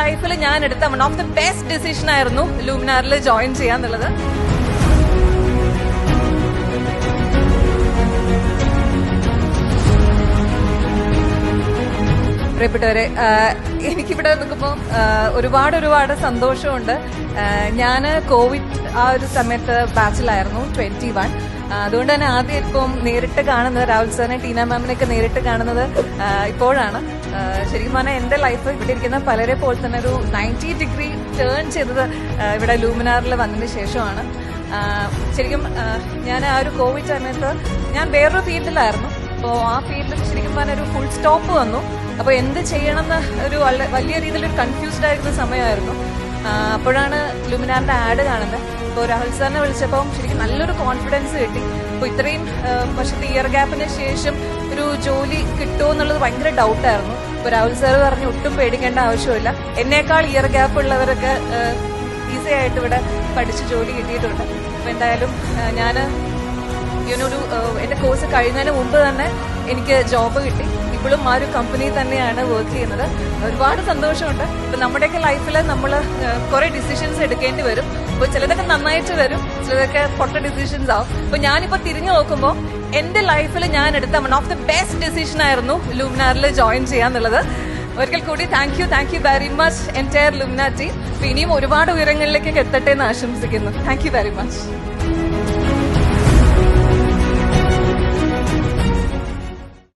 ലൈഫിൽ ഞാൻ എടുത്ത one of the best decision ആയിരുന്നു ലൂമിനാറിൽ ജോയിൻ ചെയ്യാന്നുള്ളത്. പ്രിയപ്പെട്ടവരെ, എനിക്കിവിടെ നിൽക്കുമ്പോൾ ഒരുപാട് സന്തോഷമുണ്ട്. ഞാൻ കോവിഡ് ആ ഒരു സമയത്ത് ബാച്ചിലായിരുന്നു 21. അതുകൊണ്ട് തന്നെ ആദ്യം ഇപ്പം നേരിട്ട് കാണുന്നത് രാഹുൽ സാറിനെ, ടീന മാമിനെയൊക്കെ നേരിട്ട് കാണുന്നത് ഇപ്പോഴാണ്. ശരിക്കും പറഞ്ഞാൽ എന്റെ ലൈഫ് ഇവിടെ ഇരിക്കുന്ന പലരെ പോലെ തന്നെ ഒരു 90 ഡിഗ്രി ടേൺ ചെയ്തത് ഇവിടെ ലൂമിനാറിൽ വന്നതിന് ശേഷമാണ്. ശരിക്കും ഞാൻ ആ ഒരു കോവിഡ് സമയത്ത് ഞാൻ വേറൊരു ഫീൽഡിലായിരുന്നു. അപ്പോൾ ആ ഫീൽഡിൽ ശരിക്കും പറഞ്ഞ ഒരു ഫുൾ സ്റ്റോപ്പ് വന്നു. അപ്പോൾ എന്ത് ചെയ്യണമെന്ന് ഒരു വലിയ രീതിയിലൊരു കൺഫ്യൂസ്ഡ് ആയിരുന്ന സമയമായിരുന്നു. അപ്പോഴാണ് ലൂമിനാറിന്റെ ആഡ് കാണുന്നത്. ഇപ്പോൾ രാഹുൽ സാറിനെ വിളിച്ചപ്പോൾ ശരിക്കും നല്ലൊരു കോൺഫിഡൻസ് കിട്ടി. അപ്പോൾ ഇത്രയും വർഷത്തെ ഇയർ ഗ്യാപ്പിന് ശേഷം ഒരു ജോലി കിട്ടുമോ എന്നുള്ളത് ഭയങ്കര ഡൗട്ടായിരുന്നു. ഇപ്പോൾ രാഹുൽ സാർ പറഞ്ഞു ഒട്ടും പേടിക്കേണ്ട ആവശ്യമില്ല, എന്നേക്കാൾ ഇയർ ഗ്യാപ്പ് ഉള്ളവരൊക്കെ ഈസി ആയിട്ട് ഇവിടെ പഠിച്ച് ജോലി കിട്ടിയിട്ടുണ്ട്. അപ്പോൾ എന്തായാലും ഞാൻ ഒരു എന്റെ കോഴ്സ് കഴിയുന്നതിന് മുമ്പ് തന്നെ എനിക്ക് ജോബ് കിട്ടി. ഇപ്പോഴും ആ ഒരു കമ്പനിയിൽ തന്നെയാണ് വർക്ക് ചെയ്യുന്നത്. ഒരുപാട് സന്തോഷമുണ്ട്. ഇപ്പൊ നമ്മുടെയൊക്കെ ലൈഫിൽ നമ്മൾ കുറെ ഡിസിഷൻസ് എടുക്കേണ്ടി വരും. ഇപ്പൊ ചിലതൊക്കെ നന്നായിട്ട് വരും, ചിലതൊക്കെ പൊട്ട ഡിസിഷൻസ് ആവും. ഇപ്പൊ ഞാനിപ്പോ തിരിഞ്ഞു നോക്കുമ്പോൾ എന്റെ ലൈഫിൽ ഞാൻ എടുത്ത one of the best decision ആയിരുന്നു ലൂമിനാറിൽ ജോയിൻ ചെയ്യാന്നുള്ളത്. ഒരിക്കൽ കൂടി thank you very much entire Luminar team. ഇനിയും ഒരുപാട് ഉയരങ്ങളിലേക്കൊക്കെ എത്തട്ടെ എന്ന് ആശംസിക്കുന്നു. Thank you very much.